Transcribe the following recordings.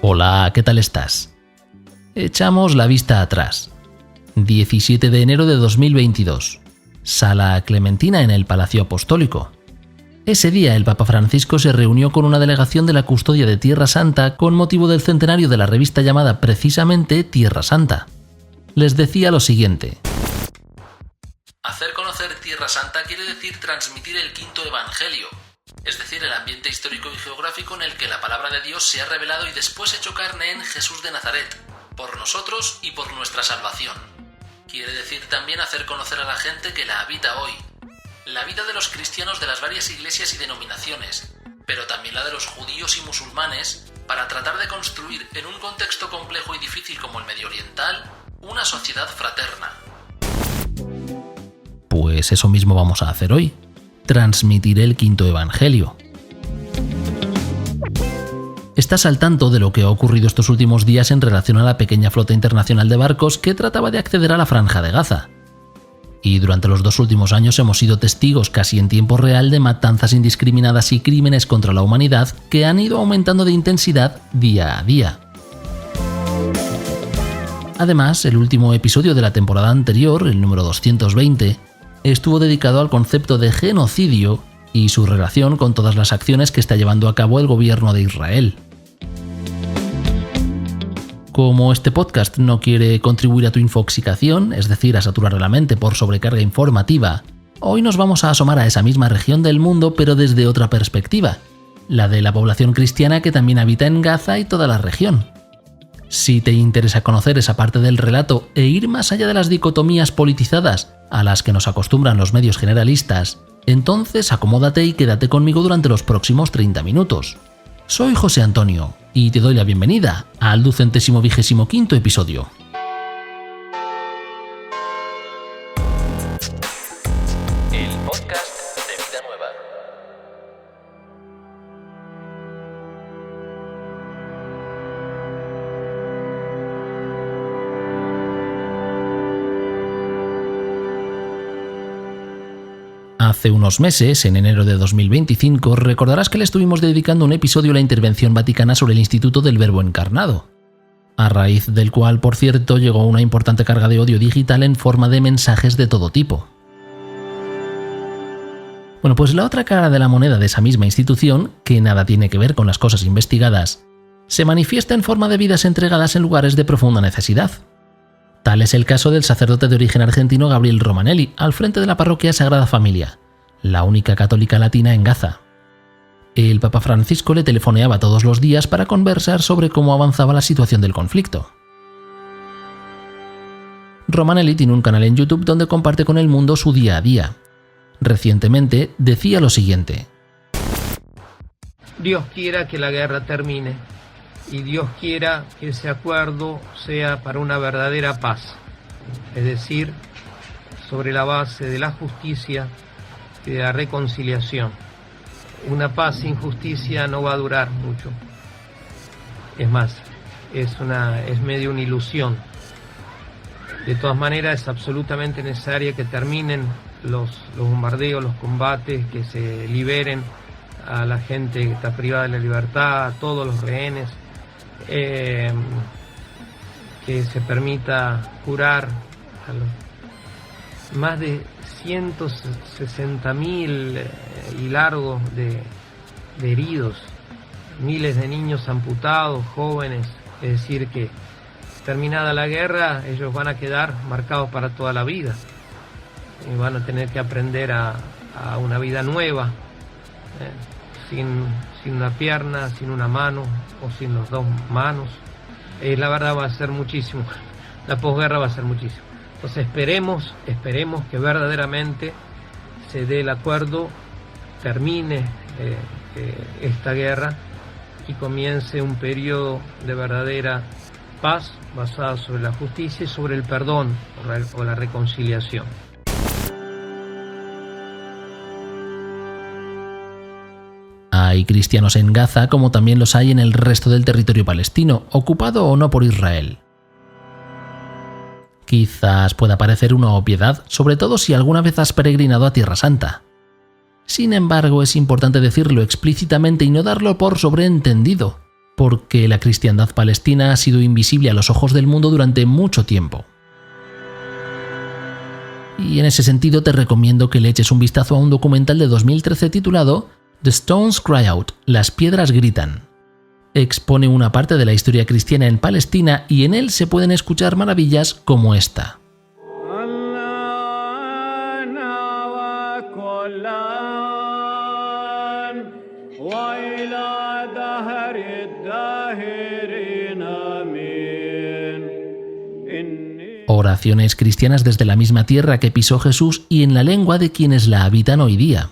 Hola, ¿qué tal estás? Echamos la vista atrás. 17 de enero de 2022. Sala Clementina en el Palacio Apostólico. Ese día el Papa Francisco se reunió con una delegación de la Custodia de Tierra Santa con motivo del centenario de la revista llamada precisamente Tierra Santa. Les decía lo siguiente. Hacer conocer Tierra Santa quiere decir transmitir el quinto evangelio, es decir, el ambiente histórico y geográfico en el que la palabra de Dios se ha revelado y después hecho carne en Jesús de Nazaret, por nosotros y por nuestra salvación. Quiere decir también hacer conocer a la gente que la habita hoy, la vida de los cristianos de las varias iglesias y denominaciones, pero también la de los judíos y musulmanes, para tratar de construir en un contexto complejo y difícil como el medio oriental, una sociedad fraterna. Pues eso mismo vamos a hacer hoy. Transmitir el quinto evangelio. Estás al tanto de lo que ha ocurrido estos últimos días en relación a la pequeña flota internacional de barcos que trataba de acceder a la Franja de Gaza. Y durante los 2 últimos años hemos sido testigos casi en tiempo real de matanzas indiscriminadas y crímenes contra la humanidad que han ido aumentando de intensidad día a día. Además, el último episodio de la temporada anterior, el número 220, estuvo dedicado al concepto de genocidio y su relación con todas las acciones que está llevando a cabo el gobierno de Israel. Como este podcast no quiere contribuir a tu infoxicación, es decir, a saturar la mente por sobrecarga informativa, hoy nos vamos a asomar a esa misma región del mundo pero desde otra perspectiva, la de la población cristiana que también habita en Gaza y toda la región. Si te interesa conocer esa parte del relato e ir más allá de las dicotomías politizadas a las que nos acostumbran los medios generalistas, entonces acomódate y quédate conmigo durante los próximos 30 minutos. Soy José Antonio y te doy la bienvenida al 225º episodio. El podcast de Vida Nueva. Hace unos meses, en enero de 2025, recordarás que le estuvimos dedicando un episodio a la intervención vaticana sobre el Instituto del Verbo Encarnado, a raíz del cual, por cierto, llegó una importante carga de odio digital en forma de mensajes de todo tipo. Bueno, pues la otra cara de la moneda de esa misma institución, que nada tiene que ver con las cosas investigadas, se manifiesta en forma de vidas entregadas en lugares de profunda necesidad. Tal es el caso del sacerdote de origen argentino Gabriel Romanelli, al frente de la parroquia Sagrada Familia, la única católica latina en Gaza. El Papa Francisco le telefoneaba todos los días para conversar sobre cómo avanzaba la situación del conflicto. Romanelli tiene un canal en YouTube donde comparte con el mundo su día a día. Recientemente decía lo siguiente. Dios quiera que la guerra termine y Dios quiera que ese acuerdo sea para una verdadera paz, es decir, sobre la base de la justicia y de la reconciliación. Una paz sin justicia no va a durar mucho. Es más, es medio una ilusión. De todas maneras, es absolutamente necesario que terminen los bombardeos, los combates, que se liberen a la gente que está privada de la libertad, a todos los rehenes, que se permita curar a los más de 160.000 y largos de heridos, miles de niños amputados, jóvenes. Es decir, que terminada la guerra ellos van a quedar marcados para toda la vida y van a tener que aprender a una vida nueva, sin una pierna, sin una mano o sin las 2 manos. La verdad va a ser muchísimo, la posguerra va a ser muchísimo. Entonces esperemos que verdaderamente se dé el acuerdo, termine esta guerra y comience un periodo de verdadera paz basada sobre la justicia y sobre el perdón o la reconciliación. Hay cristianos en Gaza como también los hay en el resto del territorio palestino, ocupado o no por Israel. Quizás pueda parecer una obviedad, sobre todo si alguna vez has peregrinado a Tierra Santa. Sin embargo, es importante decirlo explícitamente y no darlo por sobreentendido. porque la cristiandad palestina ha sido invisible a los ojos del mundo durante mucho tiempo. Y en ese sentido te recomiendo que le eches un vistazo a un documental de 2013 titulado The Stones Cry Out, Las piedras gritan. Expone una parte de la historia cristiana en Palestina y en él se pueden escuchar maravillas como esta. Oraciones cristianas desde la misma tierra que pisó Jesús y en la lengua de quienes la habitan hoy día.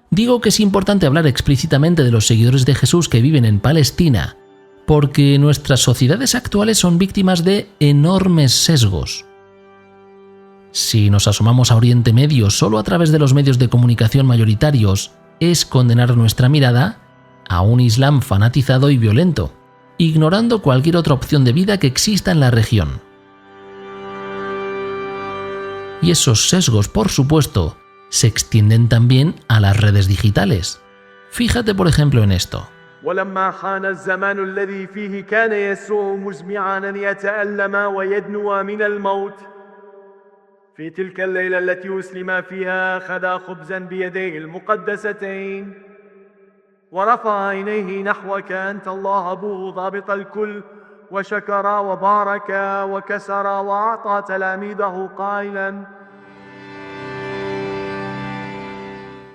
Digo que es importante hablar explícitamente de los seguidores de Jesús que viven en Palestina, porque nuestras sociedades actuales son víctimas de enormes sesgos. Si nos asomamos a Oriente Medio solo a través de los medios de comunicación mayoritarios, es condenar nuestra mirada a un Islam fanatizado y violento, ignorando cualquier otra opción de vida que exista en la región. Y esos sesgos, por supuesto, se extienden también a las redes digitales. Fíjate, por ejemplo, en esto. ولما حان الزمان الذي فيه كان يسوع مزمعا أن يتألم ويدنو من الموت في تلك الليلة التي أسلم فيها أخذ خبزا بيديه المقدستين ورفع عينيه نحوك أنت الله أبوه ضابط الكل وشكر وبارك وكسر وأعطى تلاميذه قائلا.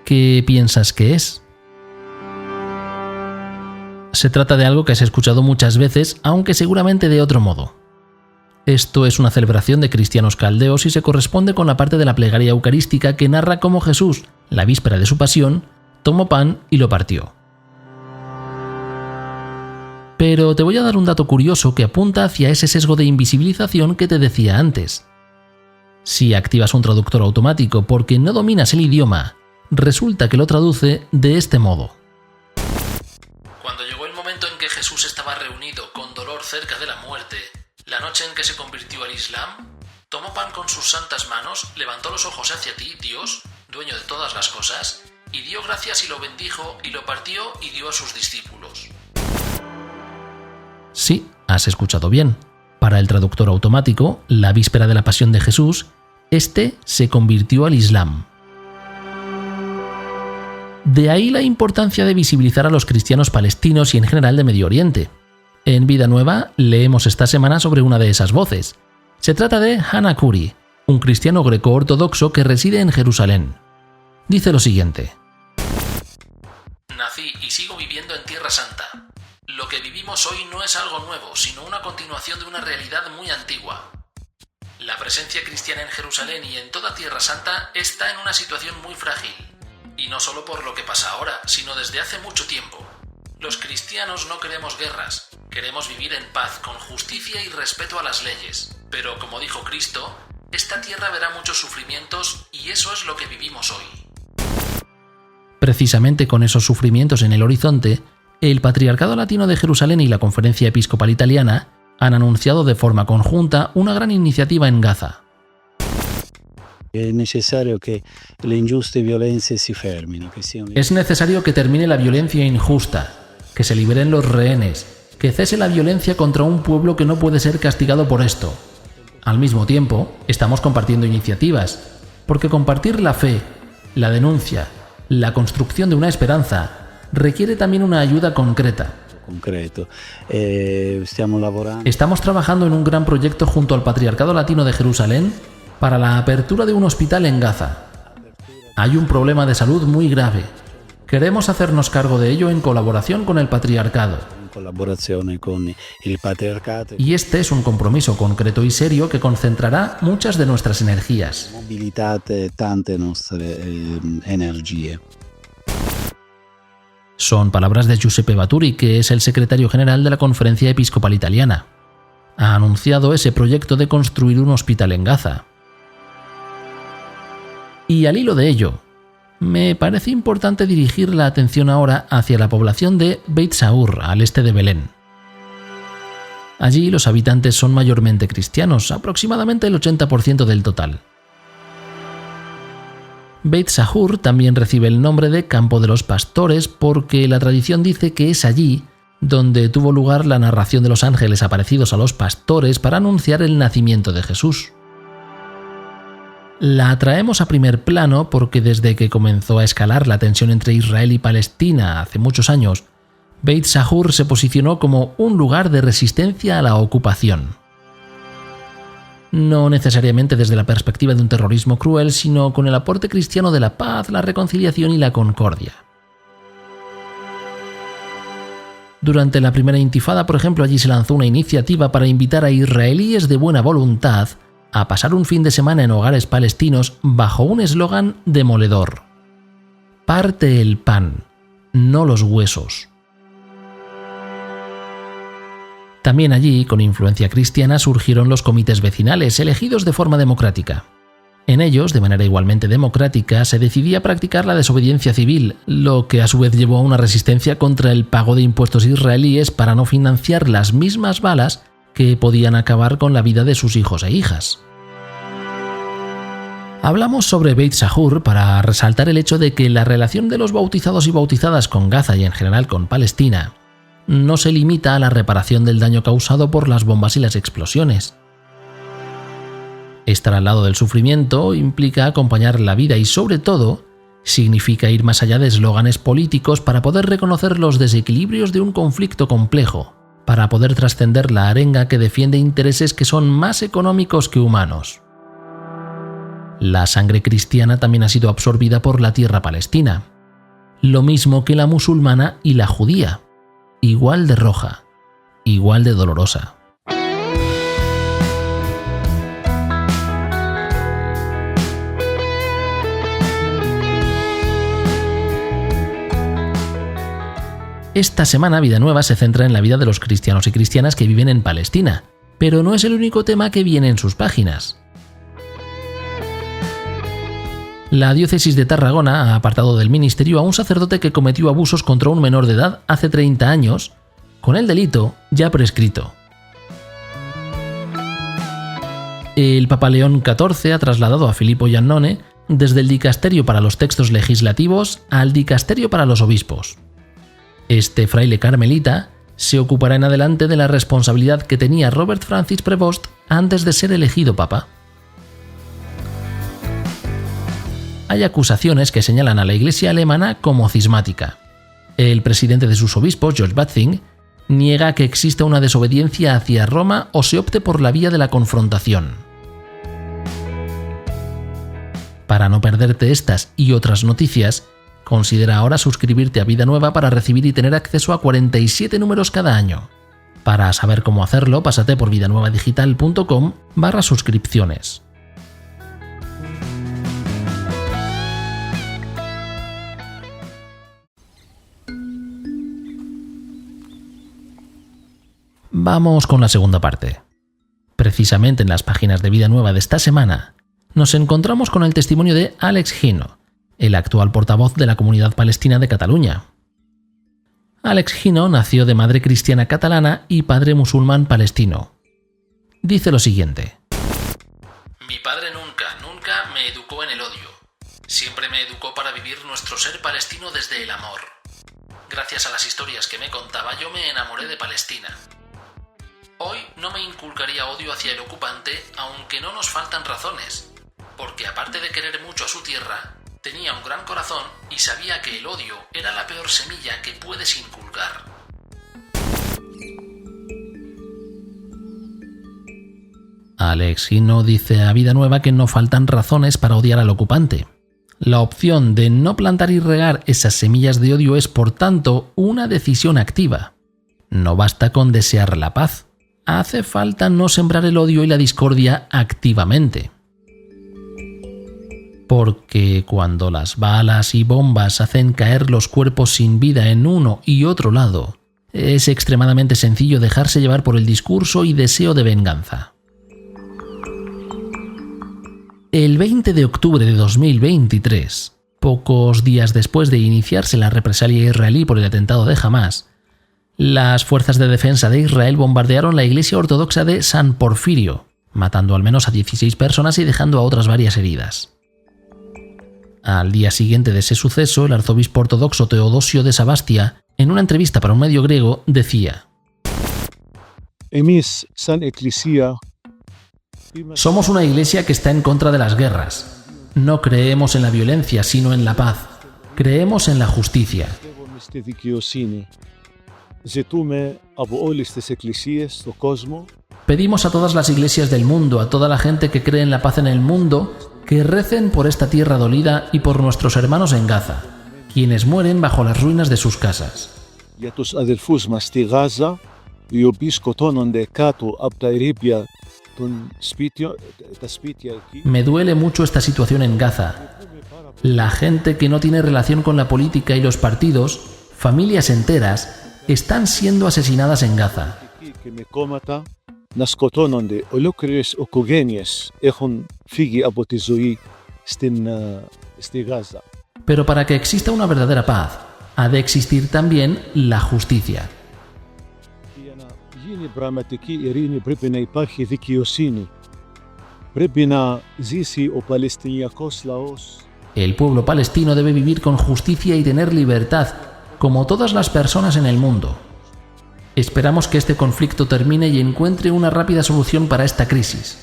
¿Qué piensas que es? Se trata de algo que has escuchado muchas veces, aunque seguramente de otro modo. Esto es una celebración de cristianos caldeos y se corresponde con la parte de la plegaria eucarística que narra cómo Jesús, la víspera de su pasión, tomó pan y lo partió. Pero te voy a dar un dato curioso que apunta hacia ese sesgo de invisibilización que te decía antes. Si activas un traductor automático porque no dominas el idioma, resulta que lo traduce de este modo. Cuando llegó el momento en que Jesús estaba reunido con dolor cerca de la muerte, la noche en que se convirtió al Islam, tomó pan con sus santas manos, levantó los ojos hacia ti, Dios, dueño de todas las cosas, y dio gracias y lo bendijo, y lo partió y dio a sus discípulos. Sí, has escuchado bien. Para el traductor automático, la víspera de la pasión de Jesús, este se convirtió al Islam. De ahí la importancia de visibilizar a los cristianos palestinos y en general de Medio Oriente. En Vida Nueva leemos esta semana sobre una de esas voces. Se trata de Hannah Curry, un cristiano greco-ortodoxo que reside en Jerusalén. Dice lo siguiente. Nací y sigo viviendo en Tierra Santa. Lo que vivimos hoy no es algo nuevo, sino una continuación de una realidad muy antigua. La presencia cristiana en Jerusalén y en toda Tierra Santa está en una situación muy frágil. Y no solo por lo que pasa ahora, sino desde hace mucho tiempo. Los cristianos no queremos guerras, queremos vivir en paz, con justicia y respeto a las leyes. Pero como dijo Cristo, esta tierra verá muchos sufrimientos y eso es lo que vivimos hoy. Precisamente con esos sufrimientos en el horizonte, el Patriarcado Latino de Jerusalén y la Conferencia Episcopal Italiana han anunciado de forma conjunta una gran iniciativa en Gaza. Es necesario que termine la violencia injusta, que se liberen los rehenes, que cese la violencia contra un pueblo que no puede ser castigado por esto. Al mismo tiempo, estamos compartiendo iniciativas, porque compartir la fe, la denuncia, la construcción de una esperanza, requiere también una ayuda concreta. Estamos trabajando en un gran proyecto junto al Patriarcado Latino de Jerusalén para la apertura de un hospital en Gaza. Hay un problema de salud muy grave. Queremos hacernos cargo de ello en colaboración con el Patriarcado. Y este es un compromiso concreto y serio que concentrará muchas de nuestras energías. Son palabras de Giuseppe Baturi, que es el secretario general de la Conferencia Episcopal Italiana. Ha anunciado ese proyecto de construir un hospital en Gaza. Y al hilo de ello, me parece importante dirigir la atención ahora hacia la población de Beit Saur, al este de Belén. Allí los habitantes son mayormente cristianos, aproximadamente el 80% del total. Beit Sahur también recibe el nombre de Campo de los Pastores porque la tradición dice que es allí donde tuvo lugar la narración de los ángeles aparecidos a los pastores para anunciar el nacimiento de Jesús. La traemos a primer plano porque desde que comenzó a escalar la tensión entre Israel y Palestina hace muchos años, Beit Sahur se posicionó como un lugar de resistencia a la ocupación. No necesariamente desde la perspectiva de un terrorismo cruel, sino con el aporte cristiano de la paz, la reconciliación y la concordia. Durante la primera intifada, por ejemplo, allí se lanzó una iniciativa para invitar a israelíes de buena voluntad a pasar un fin de semana en hogares palestinos bajo un eslogan demoledor: «Parte el pan, no los huesos». También allí, con influencia cristiana, surgieron los comités vecinales, elegidos de forma democrática. En ellos, de manera igualmente democrática, se decidía practicar la desobediencia civil, lo que a su vez llevó a una resistencia contra el pago de impuestos israelíes para no financiar las mismas balas que podían acabar con la vida de sus hijos e hijas. Hablamos sobre Beit Sahur para resaltar el hecho de que la relación de los bautizados y bautizadas con Gaza y en general con Palestina no se limita a la reparación del daño causado por las bombas y las explosiones. Estar al lado del sufrimiento implica acompañar la vida y, sobre todo, significa ir más allá de eslóganes políticos para poder reconocer los desequilibrios de un conflicto complejo, para poder trascender la arenga que defiende intereses que son más económicos que humanos. La sangre cristiana también ha sido absorbida por la tierra palestina, lo mismo que la musulmana y la judía, igual de roja, igual de dolorosa. Esta semana Vida Nueva se centra en la vida de los cristianos y cristianas que viven en Palestina, pero no es el único tema que viene en sus páginas. La diócesis de Tarragona ha apartado del ministerio a un sacerdote que cometió abusos contra un menor de edad hace 30 años, con el delito ya prescrito. El Papa León XIV ha trasladado a Filippo Iannone desde el dicasterio para los textos legislativos al dicasterio para los obispos. Este fraile carmelita se ocupará en adelante de la responsabilidad que tenía Robert Francis Prevost antes de ser elegido papa. Hay acusaciones que señalan a la Iglesia alemana como cismática. El presidente de sus obispos, George Batzing, niega que exista una desobediencia hacia Roma o se opte por la vía de la confrontación. Para no perderte estas y otras noticias, considera ahora suscribirte a Vida Nueva para recibir y tener acceso a 47 números cada año. Para saber cómo hacerlo, pásate por vidanuevadigital.com/suscripciones. Vamos con la segunda parte. Precisamente en las páginas de Vida Nueva de esta semana, nos encontramos con el testimonio de Alex Gino, el actual portavoz de la comunidad palestina de Cataluña. Alex Gino nació de madre cristiana catalana y padre musulmán palestino. Dice lo siguiente: Mi padre nunca me educó en el odio. Siempre me educó para vivir nuestro ser palestino desde el amor. Gracias a las historias que me contaba, yo me enamoré de Palestina. Hoy no me inculcaría odio hacia el ocupante, aunque no nos faltan razones, porque aparte de querer mucho a su tierra, tenía un gran corazón y sabía que el odio era la peor semilla que puedes inculcar. Alex Gino dice a Vida Nueva que no faltan razones para odiar al ocupante. La opción de no plantar y regar esas semillas de odio es, por tanto, una decisión activa. No basta con desear la paz. Hace falta no sembrar el odio y la discordia activamente. Porque cuando las balas y bombas hacen caer los cuerpos sin vida en uno y otro lado, es extremadamente sencillo dejarse llevar por el discurso y deseo de venganza. El 20 de octubre de 2023, pocos días después de iniciarse la represalia israelí por el atentado de Hamás, las fuerzas de defensa de Israel bombardearon la iglesia ortodoxa de San Porfirio, matando al menos a 16 personas y dejando a otras varias heridas. Al día siguiente de ese suceso, el arzobispo ortodoxo Teodosio de Sabastia, en una entrevista para un medio griego, decía: somos una iglesia que está en contra de las guerras. No creemos en la violencia, sino en la paz. Creemos en la justicia. Pedimos a todas las iglesias del mundo, a toda la gente que cree en la paz en el mundo, que recen por esta tierra dolida y por nuestros hermanos en Gaza, quienes mueren bajo las ruinas de sus casas. Me duele mucho esta situación en Gaza. La gente que no tiene relación con la política y los partidos, familias enteras, están siendo asesinadas en Gaza. Pero para que exista una verdadera paz, ha de existir también la justicia. El pueblo palestino debe vivir con justicia y tener libertad, como todas las personas en el mundo. Esperamos que este conflicto termine y encuentre una rápida solución para esta crisis.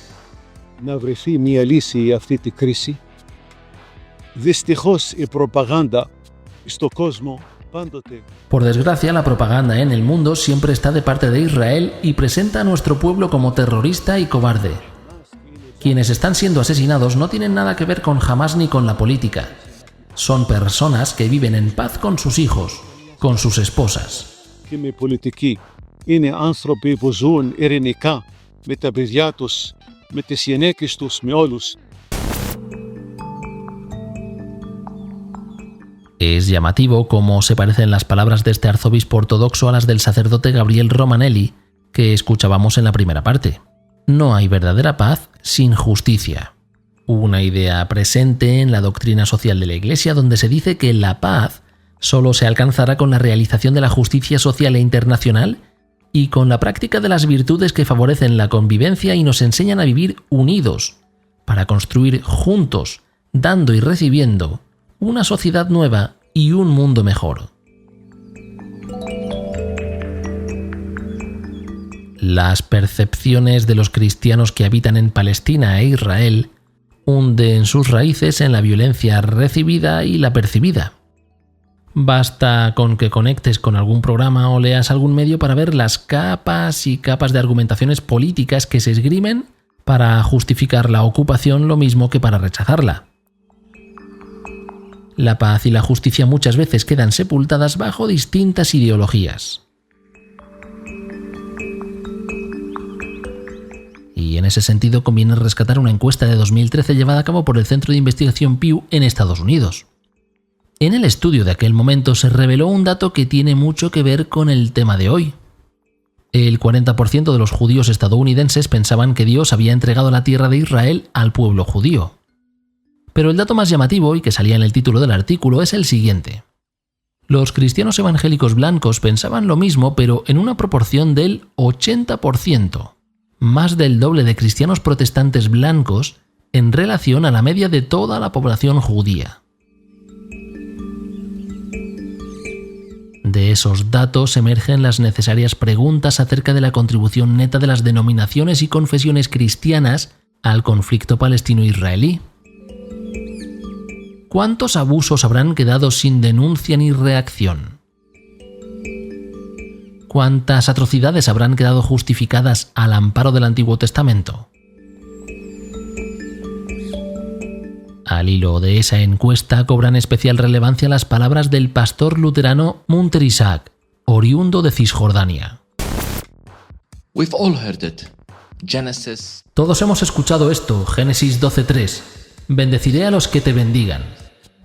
Por desgracia, la propaganda en el mundo siempre está de parte de Israel y presenta a nuestro pueblo como terrorista y cobarde. Quienes están siendo asesinados no tienen nada que ver con Hamás ni con la política. Son personas que viven en paz con sus hijos, con sus esposas. Es llamativo cómo se parecen las palabras de este arzobispo ortodoxo a las del sacerdote Gabriel Romanelli, que escuchábamos en la primera parte. No hay verdadera paz sin justicia. Una idea presente en la doctrina social de la Iglesia, donde se dice que la paz solo se alcanzará con la realización de la justicia social e internacional y con la práctica de las virtudes que favorecen la convivencia y nos enseñan a vivir unidos, para construir juntos, dando y recibiendo, una sociedad nueva y un mundo mejor. Las percepciones de los cristianos que habitan en Palestina e Israel hunden sus raíces en la violencia recibida y la percibida. Basta con que conectes con algún programa o leas algún medio para ver las capas y capas de argumentaciones políticas que se esgrimen para justificar la ocupación lo mismo que para rechazarla. La paz y la justicia muchas veces quedan sepultadas bajo distintas ideologías. Y en ese sentido conviene rescatar una encuesta de 2013 llevada a cabo por el Centro de Investigación Pew en Estados Unidos. En el estudio de aquel momento se reveló un dato que tiene mucho que ver con el tema de hoy. El 40% de los judíos estadounidenses pensaban que Dios había entregado la tierra de Israel al pueblo judío. Pero el dato más llamativo, y que salía en el título del artículo, es el siguiente. Los cristianos evangélicos blancos pensaban lo mismo, pero en una proporción del 80%, más del doble de cristianos protestantes blancos en relación a la media de toda la población judía. De esos datos emergen las necesarias preguntas acerca de la contribución neta de las denominaciones y confesiones cristianas al conflicto palestino-israelí. ¿Cuántos abusos habrán quedado sin denuncia ni reacción? ¿Cuántas atrocidades habrán quedado justificadas al amparo del Antiguo Testamento? Al hilo de esa encuesta cobran especial relevancia las palabras del pastor luterano Munter Isaac, oriundo de Cisjordania. Todos hemos escuchado esto, Génesis 12:3. Bendeciré a los que te bendigan.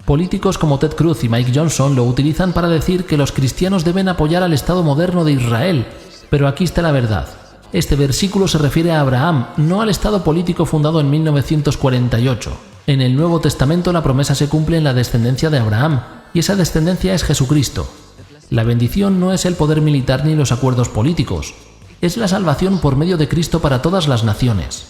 Políticos como Ted Cruz y Mike Johnson lo utilizan para decir que los cristianos deben apoyar al Estado moderno de Israel, pero aquí está la verdad. Este versículo se refiere a Abraham, no al Estado político fundado en 1948. En el Nuevo Testamento la promesa se cumple en la descendencia de Abraham, y esa descendencia es Jesucristo. La bendición no es el poder militar ni los acuerdos políticos, es la salvación por medio de Cristo para todas las naciones.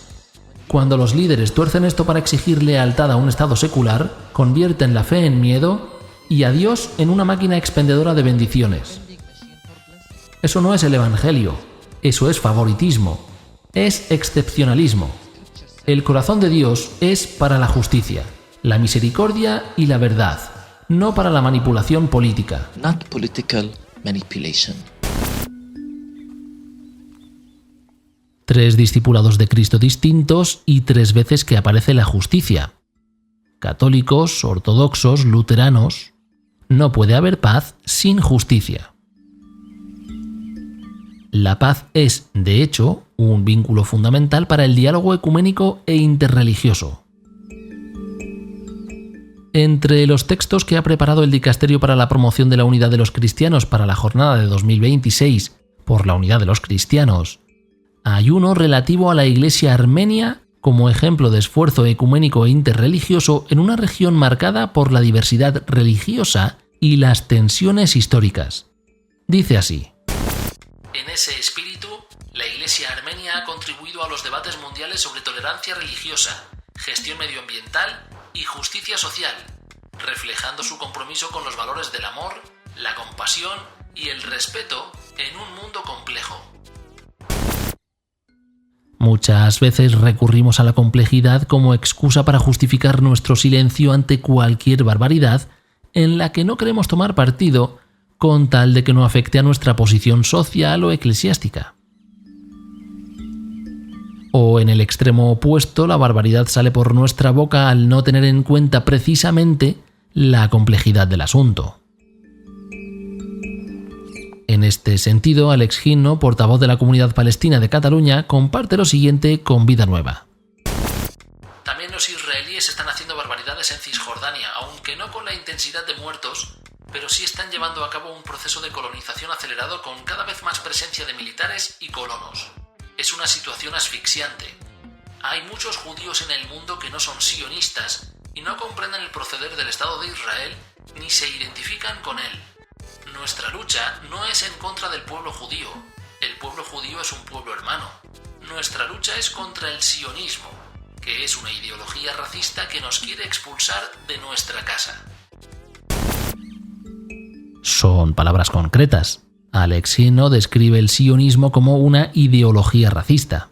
Cuando los líderes tuercen esto para exigir lealtad a un Estado secular, convierten la fe en miedo y a Dios en una máquina expendedora de bendiciones. Eso no es el Evangelio, eso es favoritismo, es excepcionalismo. El corazón de Dios es para la justicia, la misericordia y la verdad, no para la manipulación política. Not political manipulation. 3 discipulados de Cristo distintos y 3 veces que aparece la justicia. Católicos, ortodoxos, luteranos. No puede haber paz sin justicia. La paz es, de hecho, un vínculo fundamental para el diálogo ecuménico e interreligioso. Entre los textos que ha preparado el Dicasterio para la promoción de la unidad de los cristianos para la jornada de 2026 por la unidad de los cristianos, hay uno relativo a la Iglesia armenia como ejemplo de esfuerzo ecuménico e interreligioso en una región marcada por la diversidad religiosa y las tensiones históricas. Dice así: En ese espíritu, la Iglesia armenia ha contribuido a los debates mundiales sobre tolerancia religiosa, gestión medioambiental y justicia social, reflejando su compromiso con los valores del amor, la compasión y el respeto en un mundo complejo. Muchas veces recurrimos a la complejidad como excusa para justificar nuestro silencio ante cualquier barbaridad en la que no queremos tomar partido con tal de que no afecte a nuestra posición social o eclesiástica. O en el extremo opuesto, la barbaridad sale por nuestra boca al no tener en cuenta precisamente la complejidad del asunto. En este sentido, Alex Ginno, portavoz de la Comunidad Palestina de Cataluña, comparte lo siguiente con Vida Nueva. También los israelíes están haciendo barbaridades en Cisjordania, aunque no con la intensidad de muertos, pero sí están llevando a cabo un proceso de colonización acelerado con cada vez más presencia de militares y colonos. Es una situación asfixiante. Hay muchos judíos en el mundo que no son sionistas y no comprenden el proceder del Estado de Israel ni se identifican con él. Nuestra lucha no es en contra del pueblo judío. El pueblo judío es un pueblo hermano. Nuestra lucha es contra el sionismo, que es una ideología racista que nos quiere expulsar de nuestra casa. Son palabras concretas. Alex Ginno describe el sionismo como una ideología racista.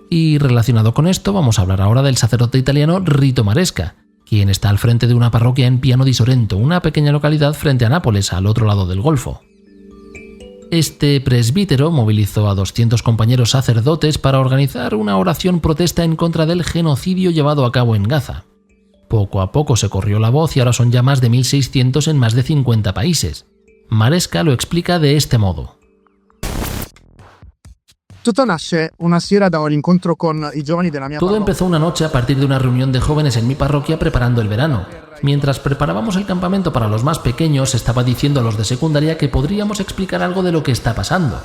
Y relacionado con esto, vamos a hablar ahora del sacerdote italiano Rito Maresca, quien está al frente de una parroquia en Piano di Sorrento, una pequeña localidad frente a Nápoles, al otro lado del Golfo. Este presbítero movilizó a 200 compañeros sacerdotes para organizar una oración protesta en contra del genocidio llevado a cabo en Gaza. Poco a poco se corrió la voz y ahora son ya más de 1.600 en más de 50 países. Maresca lo explica de este modo. Todo empezó una noche a partir de una reunión de jóvenes en mi parroquia preparando el verano. Mientras preparábamos el campamento para los más pequeños, estaba diciendo a los de secundaria que podríamos explicar algo de lo que está pasando.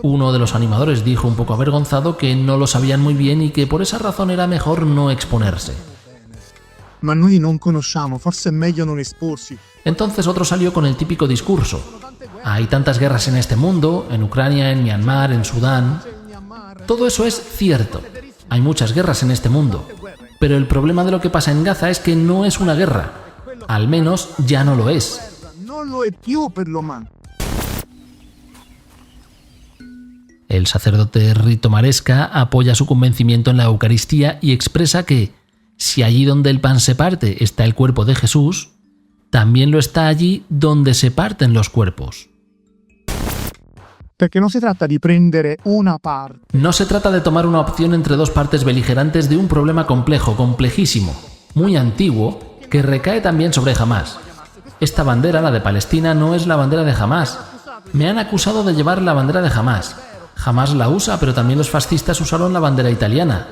Uno de los animadores dijo un poco avergonzado que no lo sabían muy bien y que por esa razón era mejor no exponerse. Entonces otro salió con el típico discurso. Hay tantas guerras en este mundo, en Ucrania, en Myanmar, en Sudán. Todo eso es cierto. Hay muchas guerras en este mundo. Pero el problema de lo que pasa en Gaza es que no es una guerra. Al menos ya no lo es. El sacerdote Rito Maresca apoya su convencimiento en la Eucaristía y expresa que, si allí donde el pan se parte está el cuerpo de Jesús, también lo está allí donde se parten los cuerpos. No se trata de tomar una opción entre dos partes beligerantes de un problema complejo, complejísimo, muy antiguo, que recae también sobre Hamás. Esta bandera, la de Palestina, no es la bandera de Hamás. Me han acusado de llevar la bandera de Hamás. Hamás la usa, pero también los fascistas usaron la bandera italiana.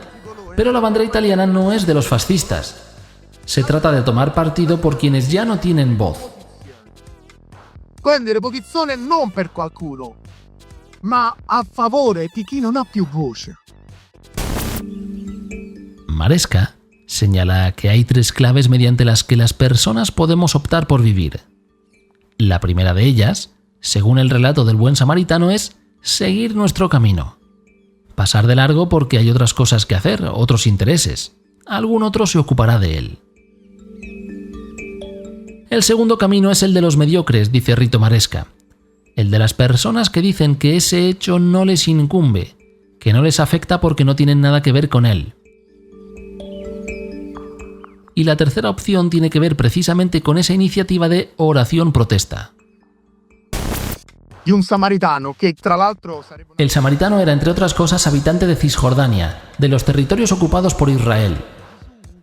Pero la bandera italiana no es de los fascistas. Se trata de tomar partido por quienes ya no tienen voz. Prendere posizione non per qualcuno, ma a favore di chi non ha più voce. Maresca señala que hay 3 claves mediante las que las personas podemos optar por vivir. La primera de ellas, según el relato del buen samaritano, es seguir nuestro camino. pasar de largo porque hay otras cosas que hacer, otros intereses. Algún otro se ocupará de él. El segundo camino es el de los mediocres, dice Rito Maresca. El de las personas que dicen que ese hecho no les incumbe, que no les afecta porque no tienen nada que ver con él. Y la tercera opción tiene que ver precisamente con esa iniciativa de oración protesta. Di un samaritano che tra l'altro sarebbe... El samaritano era, entre otras cosas, habitante de Cisjordania, de los territorios ocupados por Israel.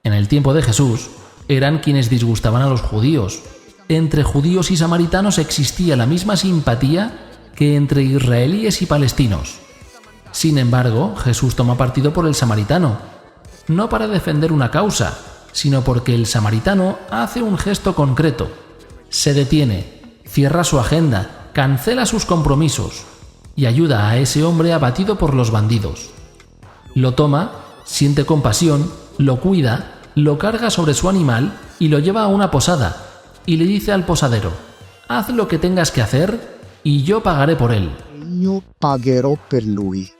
En el tiempo de Jesús, eran quienes disgustaban a los judíos. Entre judíos y samaritanos existía la misma simpatía que entre israelíes y palestinos. Sin embargo, Jesús toma partido por el samaritano, no para defender una causa, sino porque el samaritano hace un gesto concreto. Se detiene, cierra su agenda, cancela sus compromisos y ayuda a ese hombre abatido por los bandidos. Lo toma, siente compasión, lo cuida, lo carga sobre su animal y lo lleva a una posada y le dice al posadero: haz lo que tengas que hacer y yo pagaré por él. Io pagherò per lui.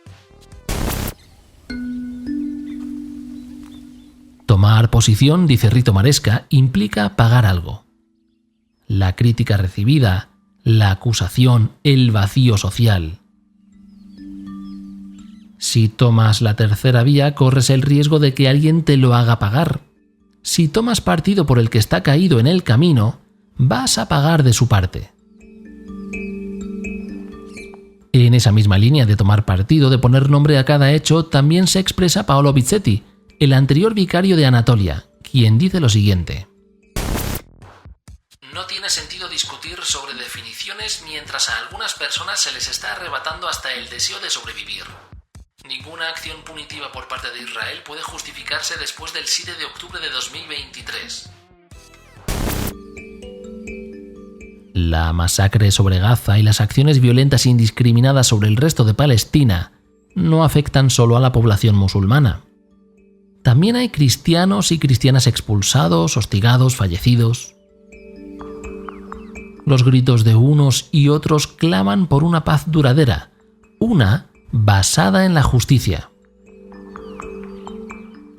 Tomar posición, dice Rito Maresca, implica pagar algo. La crítica recibida, la acusación, el vacío social. Si tomas la tercera vía, corres el riesgo de que alguien te lo haga pagar. Si tomas partido por el que está caído en el camino, vas a pagar de su parte. En esa misma línea de tomar partido, de poner nombre a cada hecho, también se expresa Paolo Bizzetti, el anterior vicario de Anatolia, quien dice lo siguiente: No tiene sentido discutir sobre definiciones mientras a algunas personas se les está arrebatando hasta el deseo de sobrevivir. Ninguna acción punitiva por parte de Israel puede justificarse después del 7 de octubre de 2023. La masacre sobre Gaza y las acciones violentas indiscriminadas sobre el resto de Palestina no afectan solo a la población musulmana. También hay cristianos y cristianas expulsados, hostigados, fallecidos. Los gritos de unos y otros claman por una paz duradera, una basada en la justicia.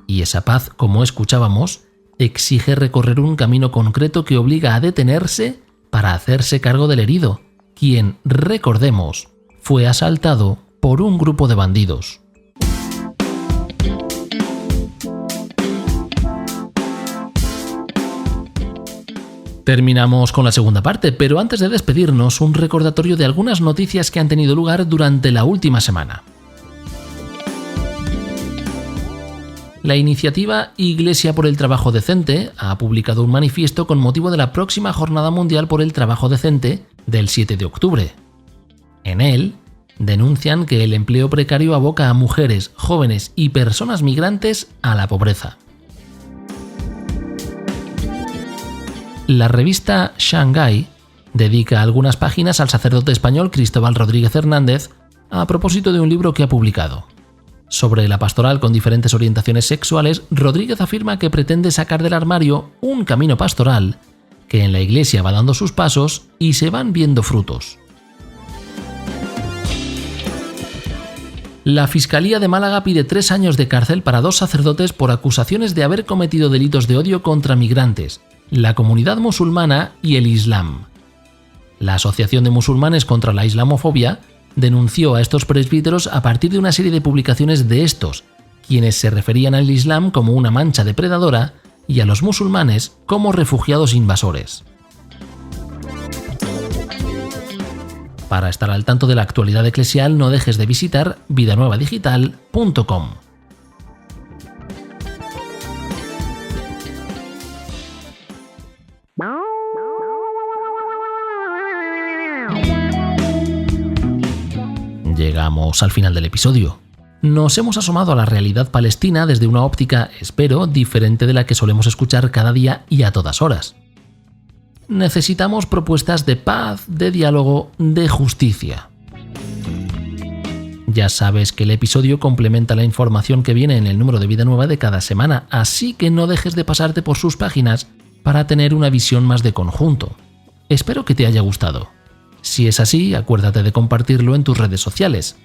Y esa paz, como escuchábamos, exige recorrer un camino concreto que obliga a detenerse para hacerse cargo del herido, quien, recordemos, fue asaltado por un grupo de bandidos. Terminamos con la segunda parte, pero antes de despedirnos, un recordatorio de algunas noticias que han tenido lugar durante la última semana. La iniciativa Iglesia por el Trabajo Decente ha publicado un manifiesto con motivo de la próxima Jornada Mundial por el Trabajo Decente del 7 de octubre. En él, denuncian que el empleo precario aboca a mujeres, jóvenes y personas migrantes a la pobreza. La revista Shanghai dedica algunas páginas al sacerdote español Cristóbal Rodríguez Hernández a propósito de un libro que ha publicado. Sobre la pastoral con diferentes orientaciones sexuales, Rodríguez afirma que pretende sacar del armario un camino pastoral que en la Iglesia va dando sus pasos y se van viendo frutos. La Fiscalía de Málaga pide 3 años de cárcel para 2 sacerdotes por acusaciones de haber cometido delitos de odio contra migrantes, la comunidad musulmana y el Islam. La Asociación de Musulmanes contra la Islamofobia denunció a estos presbíteros a partir de una serie de publicaciones de estos, quienes se referían al Islam como una mancha depredadora y a los musulmanes como refugiados invasores. Para estar al tanto de la actualidad eclesial, no dejes de visitar vidanuevadigital.com. Llegamos al final del episodio. Nos hemos asomado a la realidad palestina desde una óptica, espero, diferente de la que solemos escuchar cada día y a todas horas. Necesitamos propuestas de paz, de diálogo, de justicia. Ya sabes que el episodio complementa la información que viene en el número de Vida Nueva de cada semana, así que no dejes de pasarte por sus páginas para tener una visión más de conjunto. Espero que te haya gustado. Si es así, acuérdate de compartirlo en tus redes sociales.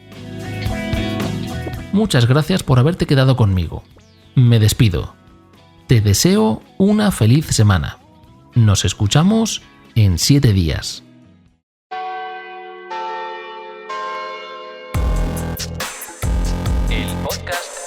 Muchas gracias por haberte quedado conmigo. Me despido. Te deseo una feliz semana. Nos escuchamos en 7 días. El podcast